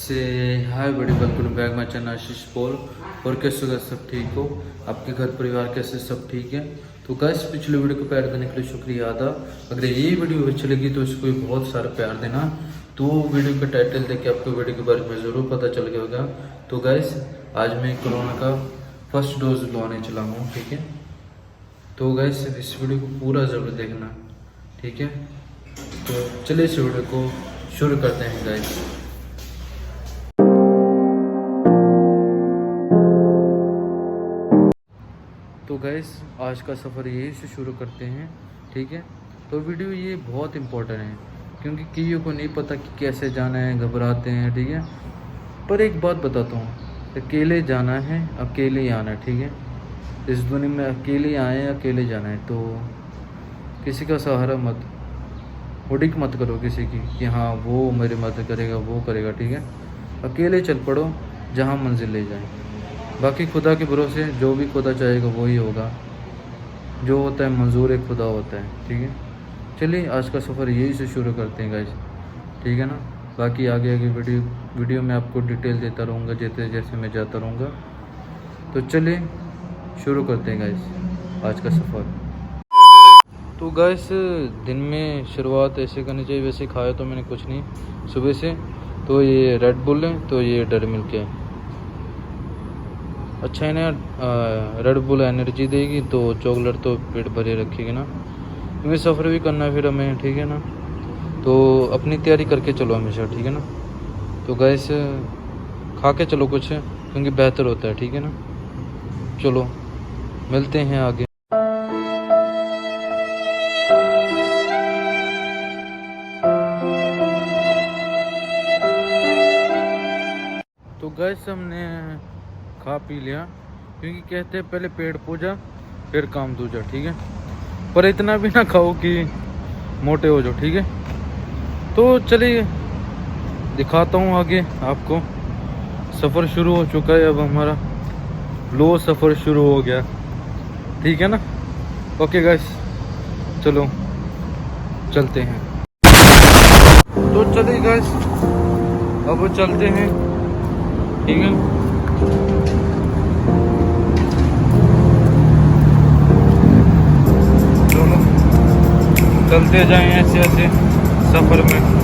से हाय बड़ी welcome back my channel Ashish Paul. और कैसे हो सब ठीक हो? आपके घर परिवार कैसे सब ठीक है? तो गाइस पिछले वीडियो को प्यार देने के लिए शुक्रिया अदा। अगर ये वीडियो अच्छी लगी तो इसको भी बहुत सारा प्यार देना। तो वीडियो का टाइटल देख के आपको वीडियो के बारे में ज़रूर पता चल गया होगा। तो गाइस आज मैं कोरोना का फर्स्ट डोज लगवाने चला हूँ, ठीक है? तो गाइस इस वीडियो को पूरा ज़रूर देखना, ठीक है? तो चलिए इस वीडियो को शुरू करते हैं गाइस। तो गाइस आज का सफ़र यही से शुरू करते हैं, ठीक है? तो वीडियो ये बहुत इम्पोर्टेंट है क्योंकि कईयों को नहीं पता कि कैसे जाना है, घबराते हैं, ठीक है? पर एक बात बताता हूँ, अकेले जाना है, अकेले ही आना है, ठीक है? इस दुनिया में अकेले आए, अकेले जाना है। तो किसी का सहारा मत, उड़ीक मत करो किसी की कि हाँ वो मेरी मदद करेगा, वो करेगा, ठीक है? अकेले चल पड़ो जहाँ मंजिल ले जाए। बाकी खुदा के भरोसे, जो भी खुदा चाहेगा वही होगा। जो होता है मंजूर है खुदा होता है, ठीक है? चलिए आज का सफ़र यही से शुरू करते हैं गाइस, ठीक है ना? बाकी आगे आगे वीडियो में आपको डिटेल देता रहूँगा जैसे जैसे मैं जाता रहूँगा। तो चलिए शुरू करते हैं गाइस आज का सफ़र। तो गाइस दिन में शुरुआत ऐसे करनी चाहिए। वैसे खाया तो मैंने कुछ नहीं सुबह से। तो ये रेड बुल है, तो ये डेयरी मिल्क है। अच्छा है ना, रेड बुल एनर्जी देगी तो चॉकलेट तो पेट भरे रखेगी ना। क्योंकि सफ़र भी करना है फिर हमें, ठीक है ना? तो अपनी तैयारी करके चलो हमेशा, ठीक है ना? तो गैस खा के चलो कुछ, क्योंकि बेहतर होता है, ठीक है ना? चलो मिलते हैं आगे। तो गैस हमने खा पी लिया, क्योंकि कहते हैं पहले पेट पूजा फिर काम दूजा, ठीक है? पर इतना भी ना खाओ कि मोटे हो जाओ, ठीक है? तो चलिए दिखाता हूँ आगे आपको। सफ़र शुरू हो चुका है, अब हमारा लो सफ़र शुरू हो गया, ठीक है ना? ओके गाइस चलो चलते हैं। तो चलिए गाइस अब चलते हैं, ठीक है? चलो चलते जाएं ऐसे ऐसे सफ़र में।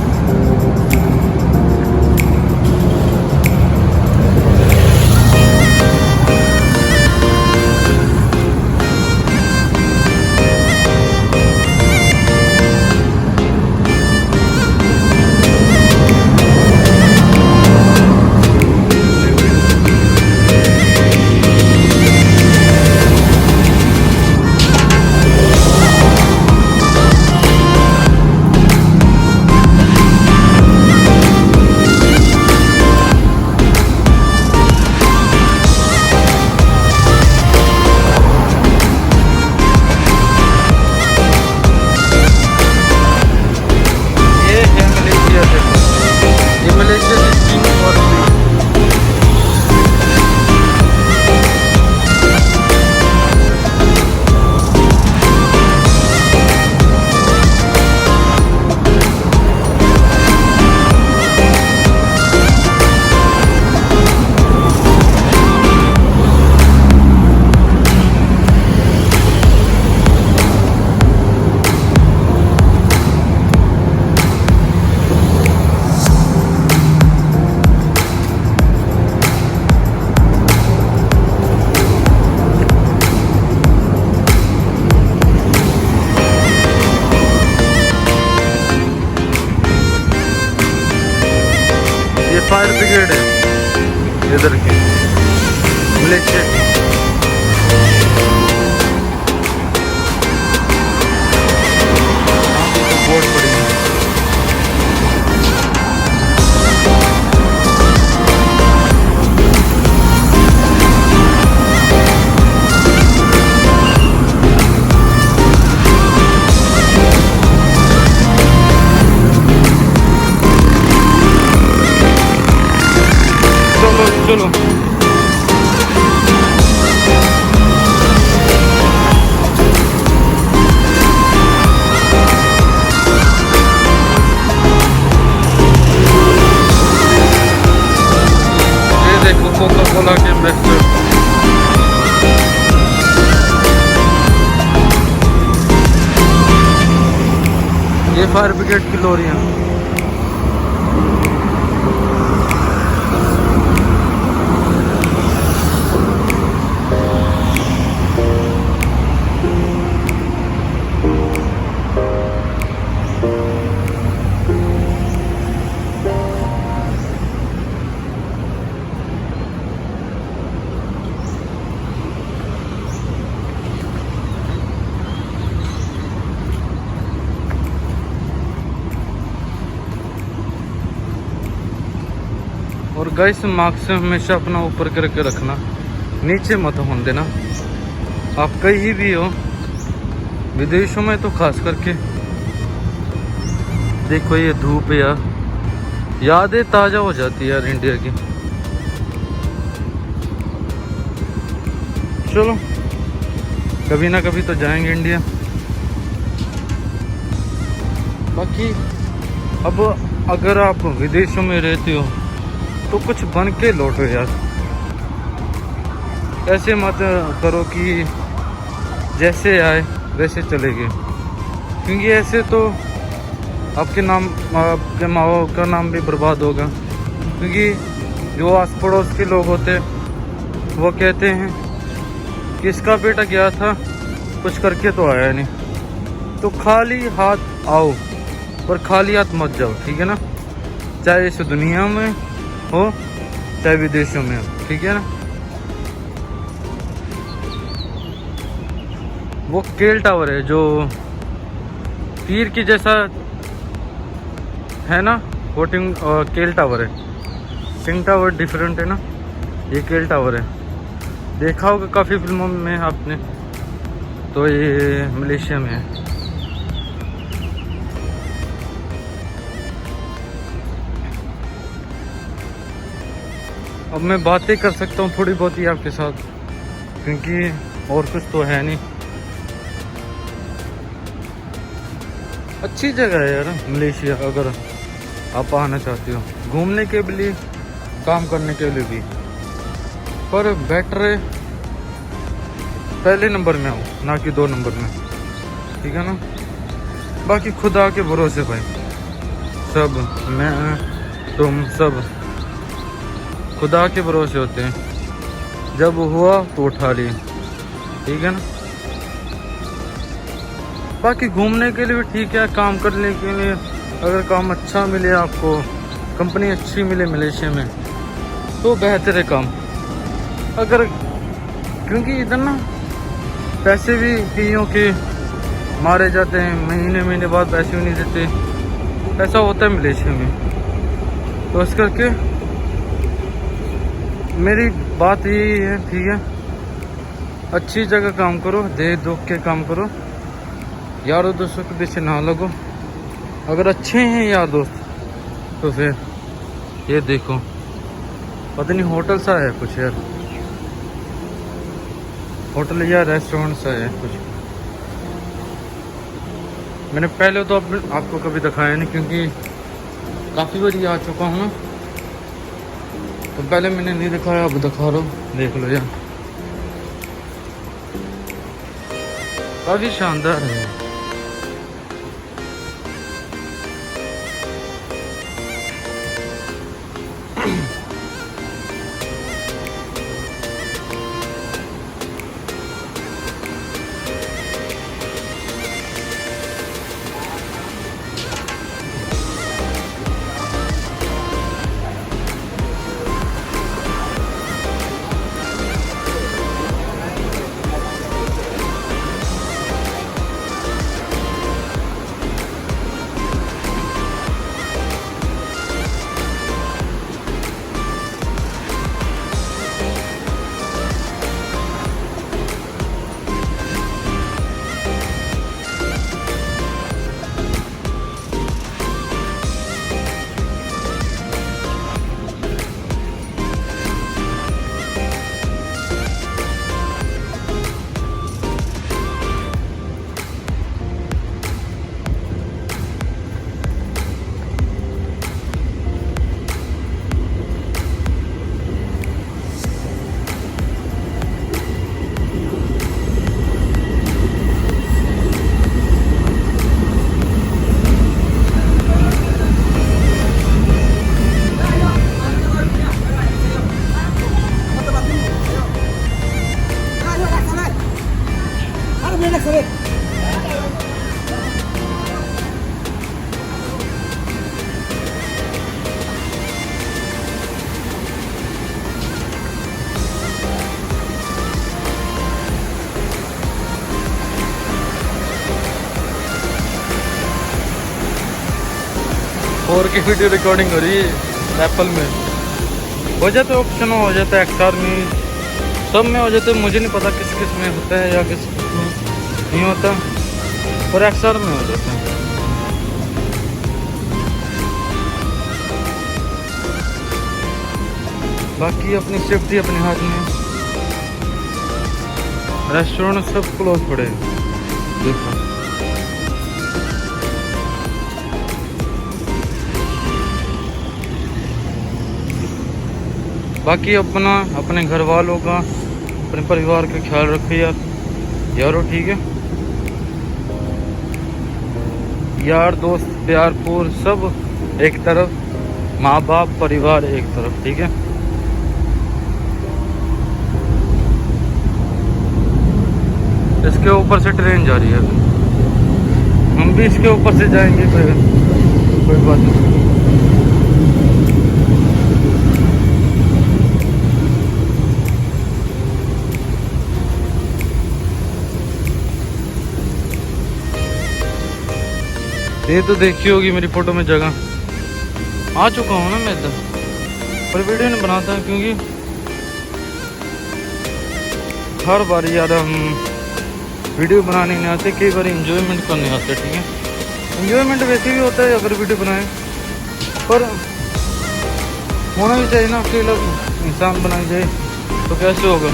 फायर ब्रिगेड है इधर की मलेशिया की। बोर्ड पड़ी है। चलो फायर ब्रिगेड की लोरियाँ। और गाइस मास्क हमेशा अपना ऊपर करके रखना, नीचे मत होने देना। आप कहीं भी हो, विदेशों में तो खास करके। देखो ये धूप यार, यादें ताज़ा हो जाती है यार इंडिया की। चलो कभी ना कभी तो जाएंगे इंडिया। बाकी अब अगर आप विदेशों में रहते हो तो कुछ बन के लौटो यार। ऐसे मत करो कि जैसे आए वैसे चले गए, क्योंकि ऐसे तो आपके आपके माँ बाप का नाम भी बर्बाद होगा। क्योंकि जो आस पड़ोस के लोग होते वो कहते हैं कि इसका बेटा गया था कुछ करके तो आया नहीं। तो खाली हाथ आओ पर खाली हाथ मत जाओ, ठीक है ना। चाहे इस दुनिया में हो चाहे विदेशों में हो, ठीक है ना। वो केल टावर है जो तीर की जैसा है ना, वो केल टावर है। टिंग टावर डिफरेंट है ना, ये केल टावर है। देखा होगा काफ़ी फिल्मों में आपने। तो ये मलेशिया में है। अब मैं बातें कर सकता हूँ थोड़ी बहुत ही आपके साथ, क्योंकि और कुछ तो है नहीं। अच्छी जगह है यार मलेशिया, अगर आप आना चाहते हो घूमने के लिए, काम करने के लिए भी। पर बेटर है पहले नंबर में हो ना कि 2 नंबर में, ठीक है ना। बाकी खुदा के भरोसे भाई, सब मैं तुम सब खुदा के भरोसे होते हैं। जब हुआ तो उठा लिए, ठीक है ना। बाकी घूमने के लिए भी ठीक है, काम करने के लिए अगर काम अच्छा मिले आपको, कंपनी अच्छी मिले मलेशिया में, तो बेहतर है काम। अगर क्योंकि इधर ना पैसे भी कईयों के मारे जाते हैं, महीने बाद पैसे भी नहीं देते। ऐसा होता है मलेशिया में। तो इस करके मेरी बात यही है, ठीक है, अच्छी जगह काम करो, दे दुख के काम करो, यारों दोस्तों के पीछे ना लगो। अगर अच्छे हैं यार दोस्त तो फिर ये देखो, पता नहीं होटल सा है कुछ यार, होटल या रेस्टोरेंट सा है कुछ। मैंने पहले तो आपको कभी दिखाया नहीं, क्योंकि काफ़ी बार आ चुका हूँ ना, तो पहले मैंने नहीं दिखाया, अब दिखा रहा हूँ, देख लो यार। काफ़ी शानदार है। और की वीडियो रिकॉर्डिंग हो रही है एप्पल में। हो जाता है ऑप्शन हो जाता है XR में, सब में हो जाता है। मुझे नहीं पता किस किस में होता है या किस में नहीं होता, पर XR में हो जाता है। बाकी अपनी सेफ्टी अपने हाथ में। रेस्टोरेंट सब क्लोज पड़े देखो। बाकी अपना अपने घर वालों का अपने परिवार का ख्याल रखो यारो, ठीक है। यार दोस्त प्यारपुर सब एक तरफ, माँ बाप परिवार एक तरफ, ठीक है। इसके ऊपर से ट्रेन जा रही है, हम भी इसके ऊपर से जाएंगे, कोई बात नहीं। ये तो देखी होगी मेरी फोटो में जगह। आ चुका हूँ ना मैं इधर, पर वीडियो नहीं बनाता क्योंकि हर बार यार हम वीडियो बनाने नहीं आते, कई बार इंजॉयमेंट करने आते, ठीक है। इंजॉयमेंट वैसे भी होता है अगर वीडियो बनाए, पर होना भी चाहिए ना। अकेला इंसान बनाई जाए तो कैसे होगा?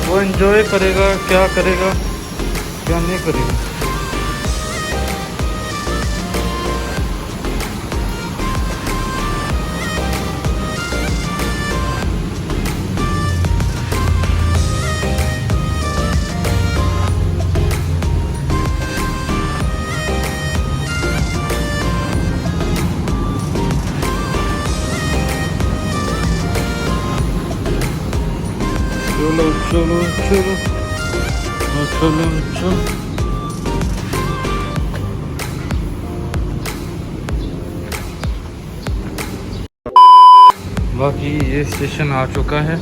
वो एंजॉय करेगा, क्या करेगा क्या नहीं करेगा। चलो चलो चलो चलो चलो। बाकी ये स्टेशन आ चुका है,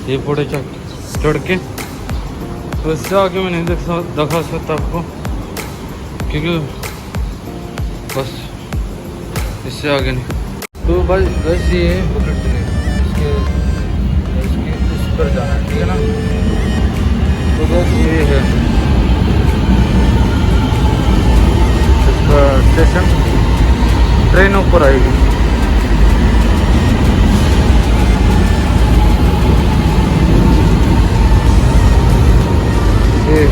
ये फोटो चढ़ के, तो इससे आगे मैं नहीं दिखा सकता आपको क्योंकि बस इससे आगे नहीं। तो भाई बस ये पर जाना है, ठीक है ना। तो बस ये है इसका स्टेशन, ट्रेन ऊपर आएगी। ये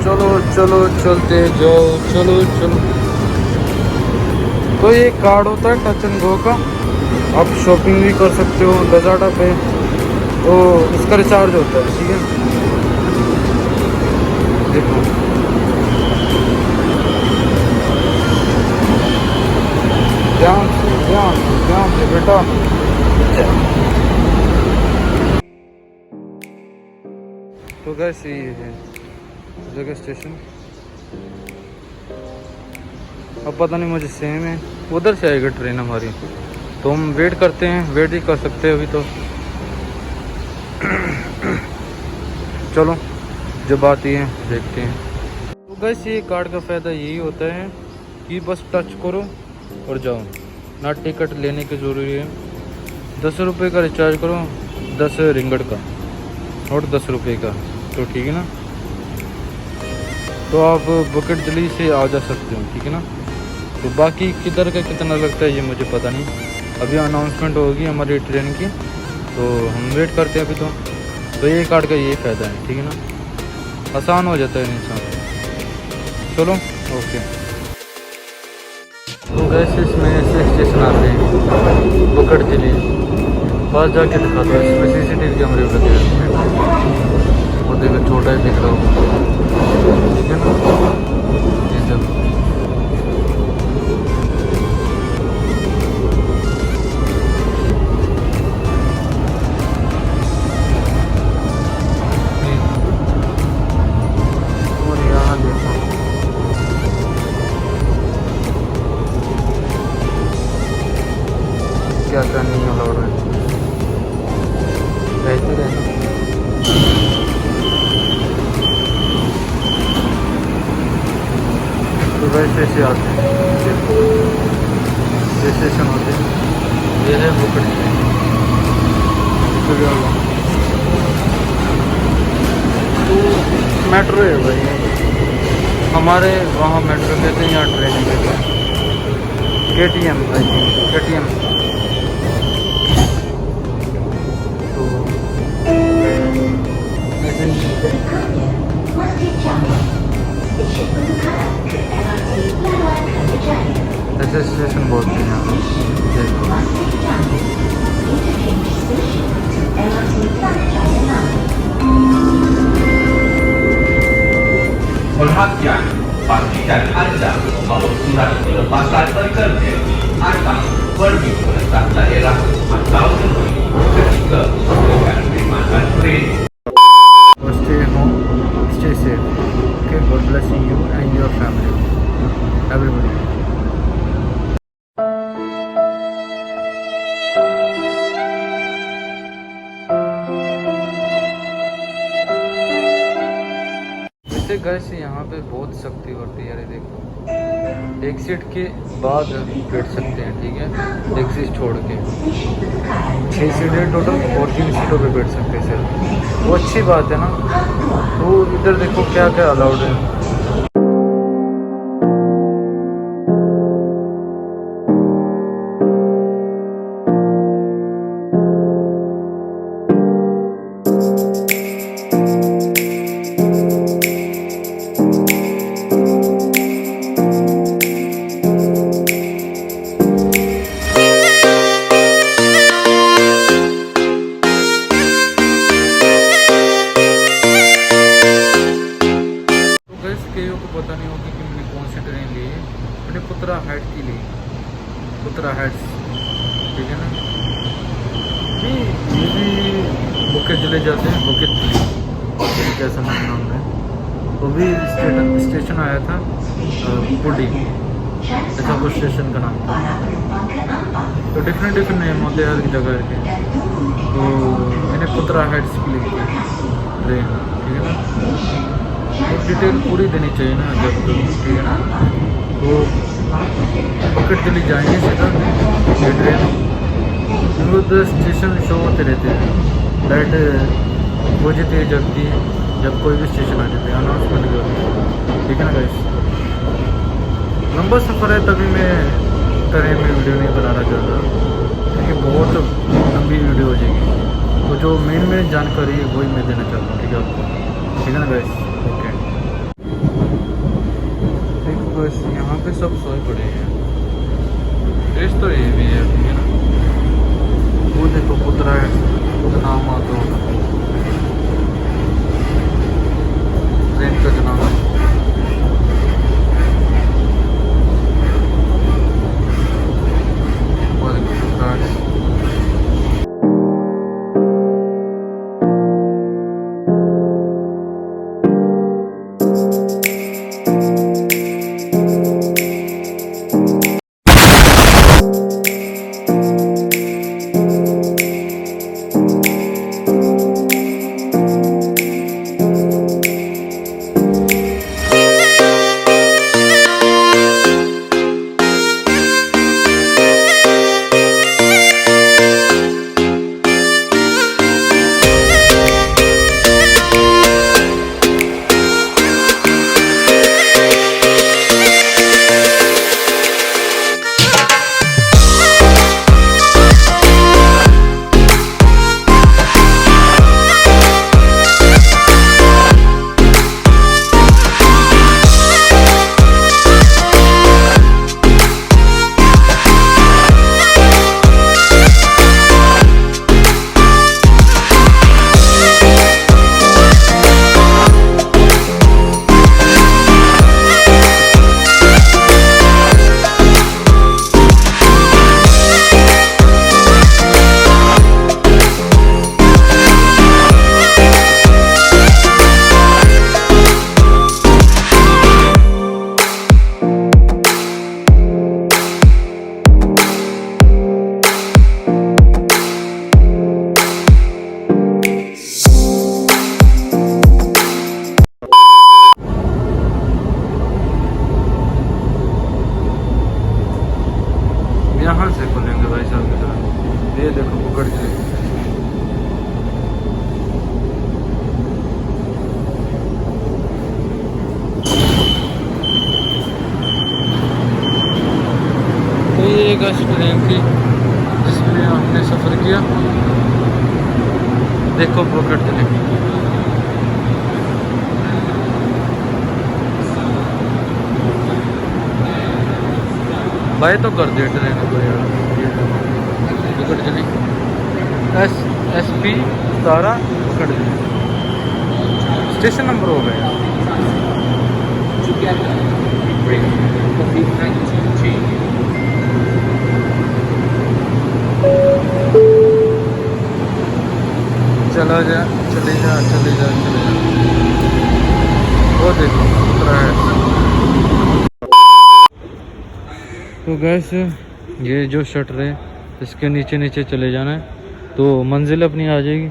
चलो चलो चलते जाओ, चलो चलो। तो ये कार्ड होता है टच एंड गो का, आप शॉपिंग भी कर सकते हो लजाडा पे, तो इसका रिचार्ज होता है, ठीक है। देखो ध्यान से बेटा। तो कैसे ये है जगह स्टेशन, अब पता नहीं मुझे सेम है, उधर से आएगा ट्रेन हमारी, तो हम वेट करते हैं, वेट ही कर सकते हैं अभी तो। चलो जब आती है देखते हैं। तो गैस ये कार्ड का फ़ायदा यही होता है कि बस टच करो और जाओ, ना टिकट लेने की ज़रूरी है। 10 रुपये का रिचार्ज करो, 10 रिंगट का और 10 रुपये का, तो ठीक है ना। तो आप बुकेट जल्दी से आ जा सकते हो, ठीक है ना। तो बाकी किधर का कितना लगता है ये मुझे पता नहीं, अभी अनाउंसमेंट होगी हमारी ट्रेन की, तो हम वेट करते हैं अभी तो ये कार्ड का ये फ़ायदा है, ठीक है ना, आसान हो जाता है इंसान। चलो ओके। तो वैसे इसमें ऐसे स्टेशन आते हैं बुकेट जिले, पास जाके दिखाते हैं, इसमें CCTV कैमरे लगे हैं, और देखो छोड़ टाइप दिख रहा होगा, ठीक है ना। ये देखो और यहाँ देखो क्या क्या नहीं अलाउड है, रहते रहना। तो वैसे ऐसे आते हैं, ये स्टेशन होते हैं, ये है बुकड़ी। तो मेट्रो है भाई, हमारे वहाँ मेट्रो कहते हैं, यहाँ ट्रेन कहते हैं KTM, आई थिंक KTM। तो ऐसे स्टेशन बोलते हैं यहाँ। Perhatian, pastikan Anda membawa surat pelepasan bekerja atau pergi ke letak daerah atau negeri ketika dengan perkhidmatan train. Stay home, stay safe. Okay, God blessing you and your family, everybody. वैसे gas यहाँ पे बहुत सख्ती होती है, अरे देखो एक सीट के बाद बैठ सकते हैं, ठीक है, एक सीट छोड़ के 6 सीटें टोटल और 3 सीटों पे बैठ सकते हैं सर, वो अच्छी बात है ना। तो इधर देखो क्या क्या अलाउड है। कईयों को पता नहीं होगी कि मैंने कौन सी ट्रेन ली है, मैंने पुत्रा हाइट की ली, पुत्रा हाइट्स, ठीक है ना। ये भी बुके चले जाते हैं, बुके कैसा नाम है, तो भी स्टेशन आया था पुडी, ऐसा कुछ स्टेशन का नाम था। तो डिफरेंट नेम होते हैं हर जगह के। तो मैंने पुत्रा हाइट्स की ली थी ट्रेन, ठीक है ना। तो डिटेल पूरी देनी चाहिए ना जब, ठीक है ना। तो टिकट के लिए जाएंगे सीधा ये ट्रेन, क्योंकि उधर स्टेशन शो होते रहते हैं, लाइट हो जाती है जब कोई भी स्टेशन आ जाते हैं, अनाउंसमेंट भी होती है, ठीक है ना गाइस। लंबा सफ़र है तभी मैं ट्रेन में वीडियो नहीं बनाना चाहता, क्योंकि बहुत लंबी वीडियो हो जाएगी। तो जो मेन जानकारी है वही मैं देना चाहता हूँ, ठीक है आपको, ठीक है ना गाइस। ओके, देखो बस यहाँ पे सब सोए पड़े हैं, ड्रेस तो ये भी है, ठीक है ना। वो देखो पुत्रा है, नाम आता होगा ट्रेन का जो नाम है। थी जिसमें हमने सफ़र किया। देखो पॉकेट दिले भाई तो कर दिया ट्रेन को यार। पकड़ चली SP 17 पकड़ चली स्टेशन नंबर हो गया। Together, we bring the humanity change. चला जा चले जा चले जा चले जा। वो देखो उतरा है। तो गैस ये जो शटर है इसके नीचे नीचे चले जाना है तो मंजिल अपनी आ जाएगी।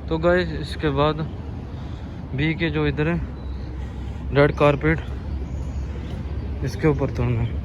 तो गाइस इसके बाद बी के जो इधर है रेड कारपेट इसके ऊपर उतरना है।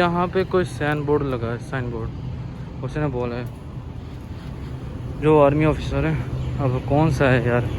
यहाँ पे कोई साइन बोर्ड लगा है, साइन बोर्ड। उसने बोला है जो आर्मी ऑफिसर है, अब कौन सा है यार।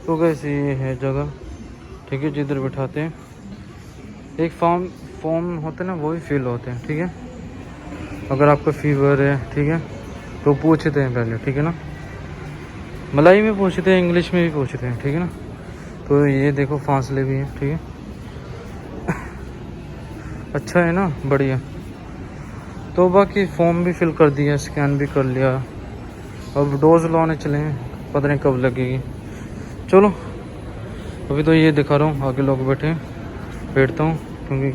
तो कैसे ये है जगह, ठीक है, जिधर बिठाते हैं। एक फॉर्म होते हैं ना, वो ही फिल होते हैं, ठीक है। अगर आपका फीवर है, ठीक है, तो पूछते हैं पहले, ठीक है ना। मलाई में पूछते हैं, इंग्लिश में भी पूछते हैं, ठीक है ना। तो ये देखो फासले भी हैं, ठीक है। अच्छा है ना, बढ़िया। तो बाकी फॉर्म भी फिल कर दिया, स्कैन भी कर लिया। अब डोज लाने चले हैं, पता नहीं कब लगेगी। चलो अभी तो ये दिखा रहा हूँ, आगे लोग बैठे हैं, बैठता हूँ क्योंकि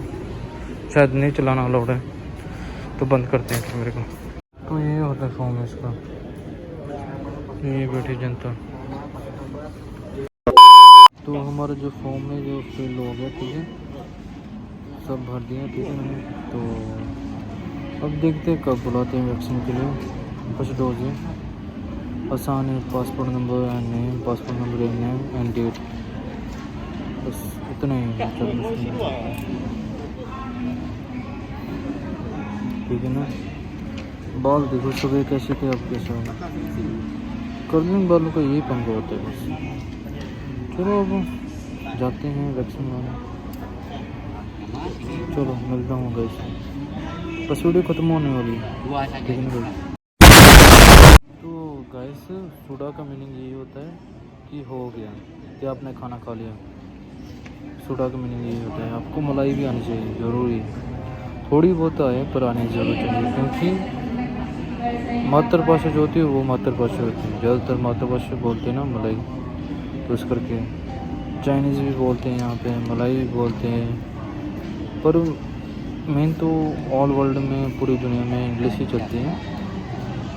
शायद नहीं चलाना अलाउड है, तो बंद करते हैं कैमरे को। तो ये होता है फॉर्म इसका, ये बैठी जनता। तो हमारा जो फॉर्म है जो फिल हो गया, ठीक है, सब भर दिया, ठीक है मैंने। तो अब देखते हैं कब बुलाते हैं वैक्सीन के लिए। फर्स्ट डोज है, आसान है, passport number and name, passport number and name and date, बस इतना ही है, ठीक है ना। बाल देखो सुबह कैसे थे, अब कैसे होना। कर्लिंग बालों का यही पंगा होता है बस। चलो अब जाते हैं वैक्सीन लाने। चलो मिलता हूँ गाइस, बस वीडियो ख़त्म होने वाली है, ठीक है ना गाइस। तो गाइस सूडा का मीनिंग यही होता है कि हो गया, कि आपने खाना खा लिया। सूडा का मीनिंग यही होता है। आपको मलाई भी आनी चाहिए, ज़रूरी, थोड़ी बहुत आए पर आनी ज़रूर चाहिए, क्योंकि मातृभाषा जो होती है वो मातृभाषा होती है। ज़्यादातर मातृभाषा बोलते हैं ना मलाई, तो इस करके चाइनीज़ भी बोलते हैं यहाँ पे, मलाई भी बोलते हैं, पर मेन तो ऑल वर्ल्ड में, पूरी दुनिया में इंग्लिश ही चलती है।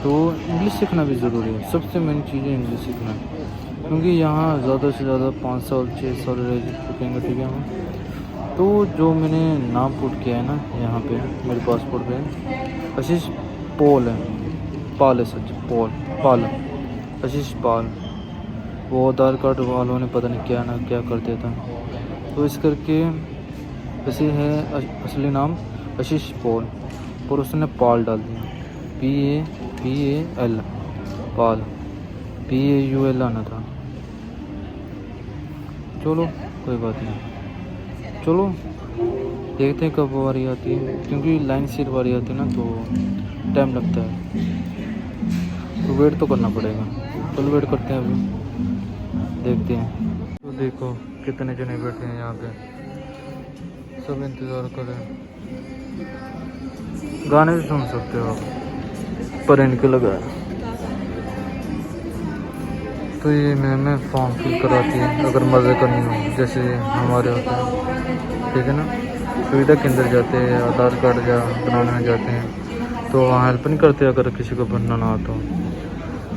तो इंग्लिश सीखना भी ज़रूरी है, सबसे मेन चीज़ है इंग्लिश सीखना, क्योंकि यहाँ ज़्यादा से ज़्यादा 5 साल 6 साल रह चुकेंगे, ठीक है हम। तो जो मैंने नाम पुट किया है ना यहाँ पे मेरे पासपोर्ट पे, आशीष पॉल है, पाल है सच, पाल आशीष पाल। वो आधार कार्ड वालों ने पता नहीं क्या ना क्या कर दिया था, तो इस करके वैसे है असली नाम आशीष पॉल, पर उसने पाल डाल दिया, PAL पाल, PAUL आना था। चलो कोई बात नहीं, चलो देखते हैं कब बारी आती है, क्योंकि लाइन से बारी आती है ना तो टाइम लगता है, तो वेट तो करना पड़ेगा। चलो वेट करते हैं, अभी देखते हैं। तो देखो कितने जने बैठे हैं यहाँ पे, सब इंतज़ार कर रहे हैं। गाने भी सुन सकते हो आप, पर इनके लगा है। तो ये मैम फॉर्म फिल कराती है अगर मज़े करनी हो, जैसे हमारे होते हैं, ठीक है ना। सुविधा केंद्र जाते हैं, आधार कार्ड या बनाने जाते हैं, तो वहाँ हेल्प नहीं करते अगर किसी को बनना ना आता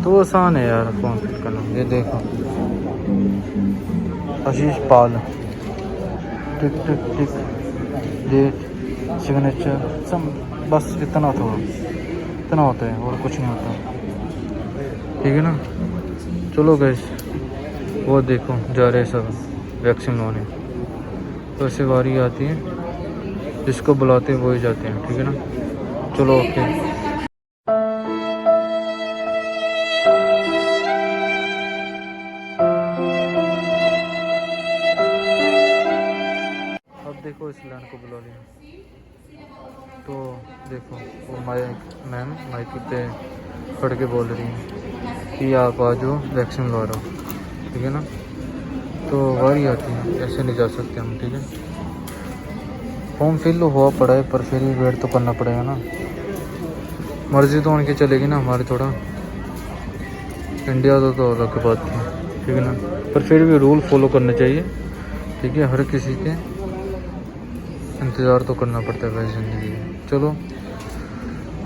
तो आसान है यार फॉर्म फिल करना। ये देखो आशीष पाल, टिक टिक टिक, डेट, सिग्नेचर, सब बस इतना होता है और कुछ नहीं होता, ठीक है ना। चलो गाइस, वो देखो जा रहे सब वैक्सीन लेने, तो ऐसे बारी आती है, जिसको बुलाते हैं वो ही जाते हैं, ठीक है ना। चलो ओके। अब देखो इस लाइन को बुला लिया, तो देखो वो मैम माइक पे खड़ के बोल रही है कि आप आ जाओ वैक्सीन लगा रहा हो, ठीक है ना। तो बारी आती है, ऐसे नहीं जा सकते हम, ठीक है। फॉर्म फिल हुआ पड़ा है, पर फिर भी वेट तो करना पड़ेगा ना, मर्जी तो उनकी चलेगी ना, हमारी थोड़ा। इंडिया तो अलग बात थी, ठीक है ना, पर फिर भी रूल फॉलो करने चाहिए, ठीक है। हर किसी के इंतज़ार तो करना पड़ता है वैसे ज़िंदगी में। चलो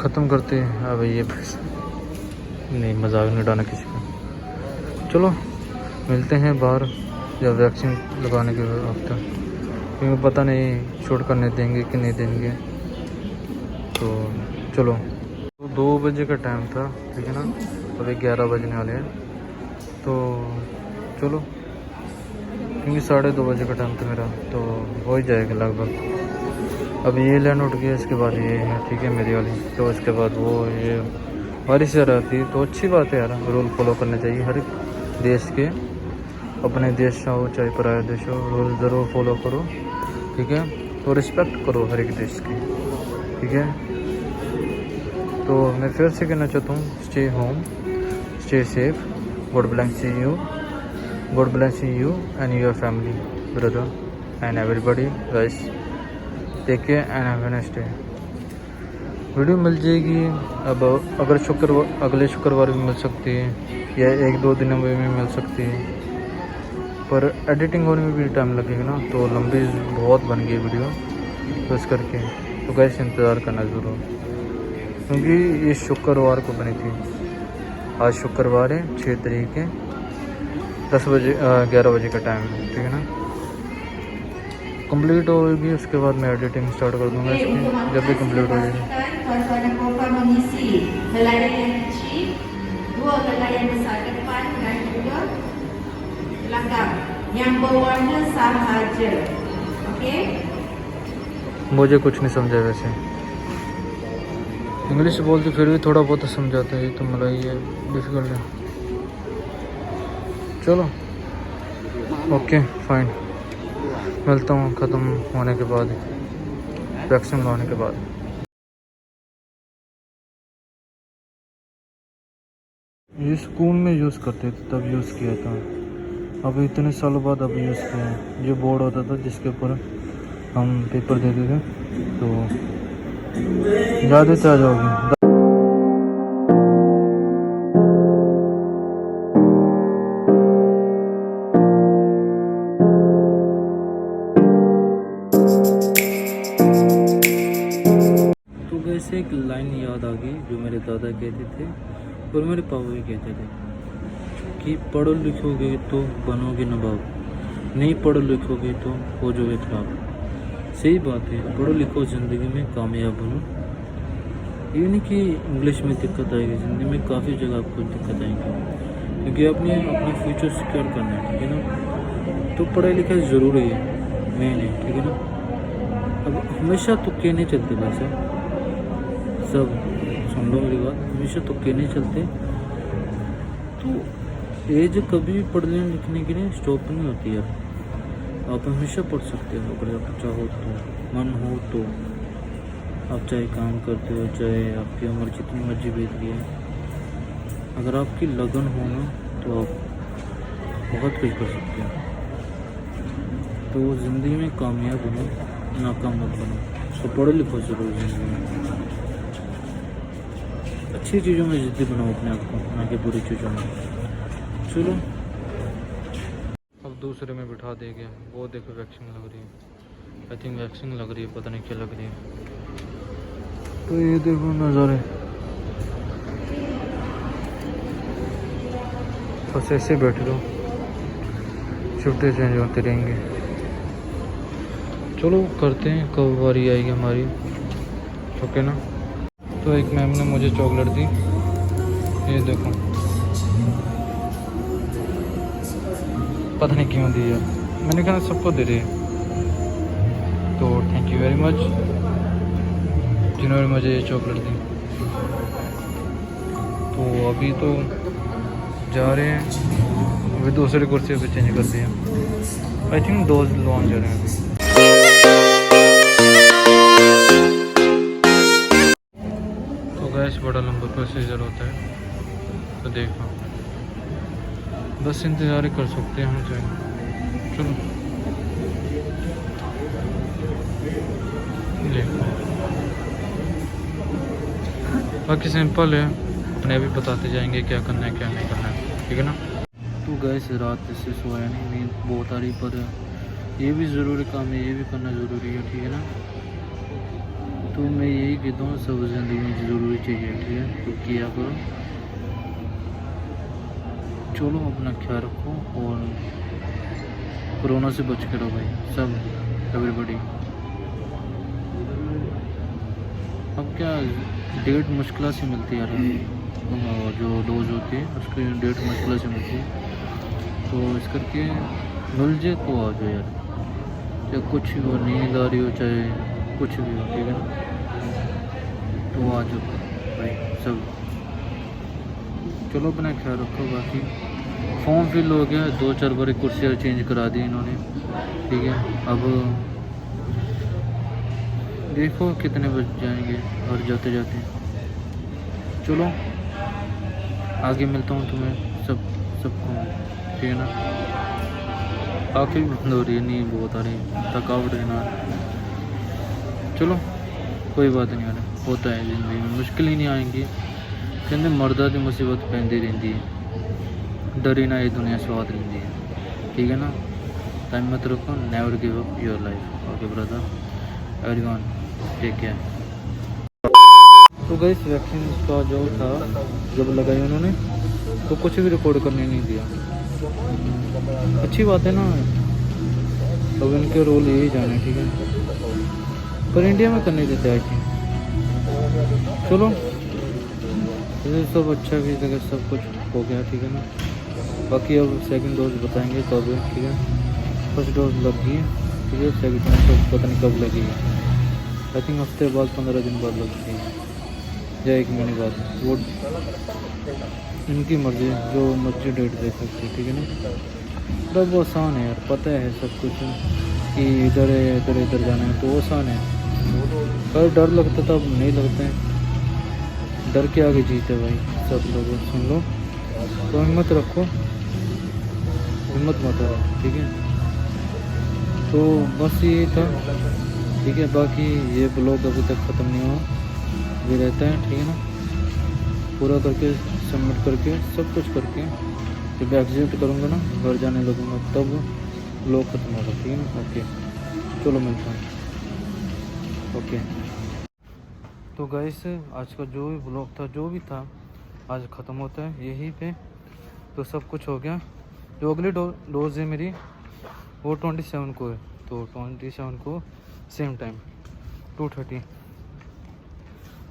ख़त्म करते हैं अब ये, नहीं मजाक नहीं उड़ाना किसी का। चलो मिलते हैं बाहर या वैक्सीन लगाने के वक्त, क्योंकि पता नहीं शूट करने देंगे कि नहीं देंगे। तो चलो, तो 2 बजे का टाइम था, ठीक है ना, अभी 11 बजने वाले हैं। तो चलो, क्योंकि 2:30 बजे का टाइम था मेरा, तो हो ही जाएगा लगभग। अब ये लाइन उठ गया, इसके बाद ये है, ठीक है, मेरी वाली। तो इसके बाद वो ये बारिश से रहती, तो अच्छी बात है यार, रूल फॉलो करने चाहिए हर देश के, अपने देश हो चाहे पराया देश हो, रूल ज़रूर फॉलो करो, ठीक है। तो रिस्पेक्ट करो हर एक देश की, ठीक है। तो मैं फिर से कहना चाहता हूँ, stay home, stay safe, God bless you and your family, brother and everybody, guys, take care and have a nice day। Video मिल जाएगी अब, अगर अगले शुक्रवार भी मिल सकती है, या 1-2 दिनों में भी मिल सकती है, पर एडिटिंग होने में भी टाइम लगेगा ना, तो लंबी बहुत बन गई वीडियो, तो इस करके तो गाइस इंतज़ार करना ज़रूर, क्योंकि ये शुक्रवार को बनी थी। आज शुक्रवार है, 6 तारीख है, 11 बजे का टाइम है, ठीक है ना। कंप्लीट होगी, उसके बाद मैं एडिटिंग स्टार्ट कर दूंगा इसकी, जब भी कंप्लीट हो जाएगी। मुझे कुछ नहीं समझा वैसे, इंग्लिश बोलते फिर भी थोड़ा बहुत समझाते हैं, तो मतलब ये डिफ़िकल्ट है। चलो ओके फाइन, मिलता हूँ ख़त्म होने के बाद, वैक्सीन लगाने के बाद। ये स्कूल में यूज़ करते थे, तब यूज़ किया था, अब इतने सालों बाद अब यूज़ किया है। जो बोर्ड होता था जिसके ऊपर हम पेपर देते थे, तो याद आ जाओगी। से एक लाइन याद आ गई जो मेरे दादा कहते थे और मेरे पापा भी कहते थे कि पढ़ो लिखोगे तो बनोगे नवाब, नहीं पढ़ो लिखोगे तो हो जाओगे खराब। सही बात है, पढ़ो लिखो ज़िंदगी में कामयाब बनो, ये नहीं कि इंग्लिश में दिक्कत आएगी, हिंदी में काफ़ी जगह आपको दिक्कत आएगी, क्योंकि आपने अपना फ्यूचर सिक्योर करना है, ठीक है ना। तो पढ़ाई लिखाई ज़रूरी है, मेन है, ठीक है ना। अब हमेशा तुक्के नहीं चलते भाई साहब, सब सुन लो मेरी बात, हमेशा तुक्के नहीं चलते। तो एज कभी भी पढ़ने लिखने के लिए स्टॉप नहीं होती यार, आप हमेशा पढ़ सकते हो अगर आप चाहो तो, मन हो तो। आप चाहे काम करते हो, चाहे आपकी उम्र जितनी मर्जी बीत गई है, अगर आपकी लगन हो ना तो आप बहुत कुछ कर सकते हो। तो ज़िंदगी में कामयाब बनो, नाकाम मत बनो। तो पढ़ो लिखो ज़रूर ज़िंदगी में, अच्छी चीज़ों में जिद्दी बनाओ अपने आप को, ना कि बुरी चीज़ों में। चलो अब दूसरे में बिठा देंगे, वो देखो वैक्सीन लग रही है, आई थिंक वैक्सीन लग रही है, पता नहीं क्या लग रही है। तो ये देखो नज़ारे, बस ऐसे बैठ लो, शिफ्टें चेंज होते रहेंगे। चलो करते हैं, कब बारी आएगी हमारी, ओके ना। तो एक मैम ने मुझे चॉकलेट दी, ये देखो, पता नहीं क्यों दी यार, मैंने कहा सबको दे रही है। तो थैंक यू वेरी मच जिन्होंने मुझे ये चॉकलेट दी। तो अभी तो जा रहे हैं, अभी दूसरी कुर्सी पे चेंज कर दिया, आई थिंक 2 लॉन्च जा रहे हैं अभी। तो गैस बड़ा लंबा प्रोसीजर होता है, तो देखो बस इंतज़ार ही कर सकते हैं हम चाहे। चलो देखो, बाकी सिंपल है, अपने अभी बताते जाएंगे क्या करना है क्या नहीं करना है, ठीक है ना। तो गैस रात से सोया नहीं, नींद बहुत आ रही, पर ये भी ज़रूरी काम है, ये भी करना ज़रूरी है, ठीक है ना। तो मैं यही कहता हूँ, सब ज़िंदगी में ज़रूरी चाहिए, ठीक है, तो किया करो। चलो अपना ख्याल रखो और कोरोना से बच के रहो भाई सब, एवरीबॉडी। अब क्या डेट मुश्किल से मिलती है यार, जो डोज होती है उसकी डेट मुश्किल से मिलती है, तो इस करके मिल जाए तो आ जाओ यार, चाहे कुछ भी हो, नींद आ रही हो चाहे कुछ भी हो, ठीक है ना, तो आ जाओ भाई सब। चलो अपना ख्याल रखो। बाकी फॉर्म फिल हो गया, 2-4 बार कुर्सियाँ चेंज करा दी इन्होंने, ठीक है। अब देखो कितने बज जाएंगे और जाते जाते। चलो आगे मिलता हूँ तुम्हें सबको, ठीक है ना। आँखें भी बंद हो रही है, नींद बहुत आ रही है, थकावट है ना। चलो कोई बात नहीं यार, होता है ज़िंदगी में, मुश्किल ही नहीं आएंगी, कहते मर्दा की मुसीबत पैंदी रहती है, डरी ना ये दुनिया स्वाद लेती है, ठीक है ना। टाइम मत रखो, never give up your life, okay brother, everyone take care. तो गाइस वैक्सीन का जो था जब लगाई उन्होंने, तो कुछ भी रिकॉर्ड करने नहीं दिया, अच्छी बात है ना। अब इनके रोल यही जाने, ठीक है, पर इंडिया में करने देते आई थिंक। चलो ये सब अच्छा भी जगह सब कुछ हो गया, ठीक है ना। बाकी अब सेकंड डोज बताएंगे कब है, ठीक है। फर्स्ट डोज लग गई, ठीक है, सेकंड डोज पता नहीं कब लगेगी, आई थिंक हफ्ते बाद 15 दिन बाद लगती है या 1 महीने बाद, वो इनकी मर्जी, जो मर्जी डेट दे सकती है, ठीक है ना। तब आसान है यार, पता है सब कुछ कि इधर है इधर जाना है, तो आसान है। पर डर लगता था, अब नहीं लगता है, डर के आगे जीते भाई सब लोग, सुन लो। तो हिम्मत रखो, हिम्मत मत हारो, ठीक है। तो बस यही था, ठीक है। बाकी ये ब्लॉग अभी तक ख़त्म नहीं हुआ, ये रहता है, ठीक है ना, पूरा करके सबमिट करके सब कुछ करके जब एग्जिट करूँगा ना, घर जाने लगूँगा, तब ब्लॉग ख़त्म होगा, ठीक है ना। ओके चलो मिलता हूँ, ओके। तो गाइस आज का जो भी ब्लॉग था, जो भी था, आज ख़त्म होता है यहीं पे। तो सब कुछ हो गया, जो अगली डोज है मेरी वो 27 को है, तो 27 को सेम टाइम 2:30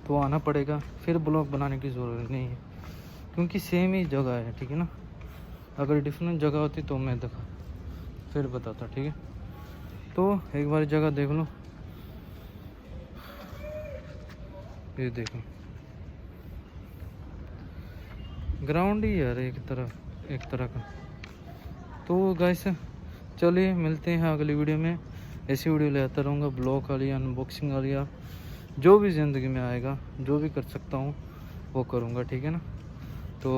तो आना पड़ेगा, फिर ब्लॉग बनाने की ज़रूरत नहीं है क्योंकि सेम ही जगह है, ठीक है ना। अगर डिफरेंट जगह होती तो मैं दिखा फिर बताता, ठीक है। तो एक बार जगह देख लो, ये देखो ग्राउंड ही यार एक तरह का। तो गाइस चलिए मिलते हैं अगली वीडियो में। ऐसी वीडियो ले आता रहूँगा, ब्लॉग वाली, अनबॉक्सिंग वाली, जो भी ज़िंदगी में आएगा, जो भी कर सकता हूँ वो करूँगा, ठीक है ना। तो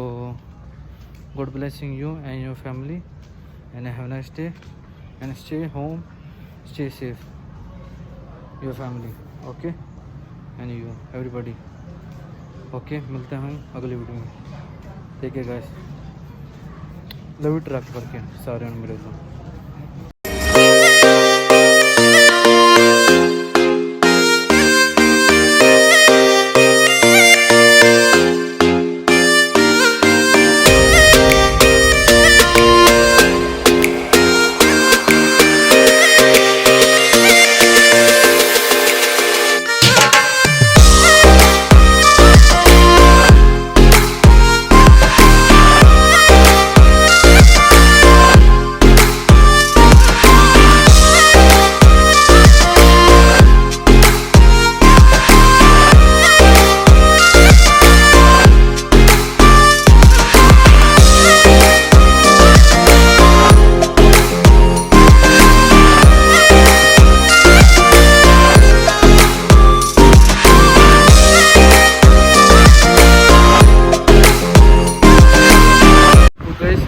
God blessing you and your family and have nice day and stay home, stay safe your family, okay, and you everybody, okay. मिलते हैं हम अगली वीडियो में, ठीक है गाइस। लव यू ट्रैक करके सारे मेरे को।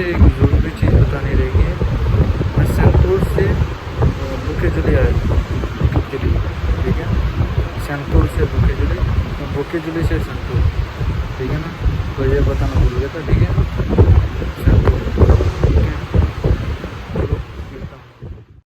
एक ज़रूरी चीज़ बतानी रहेगी, मैं संतूर से बुकेजुली आया था, ठीक है। संतूर से बुकेजुली, बुकेजुली से संतूर, ठीक है ना। तो ये बताना भूल गया था, ठीक है।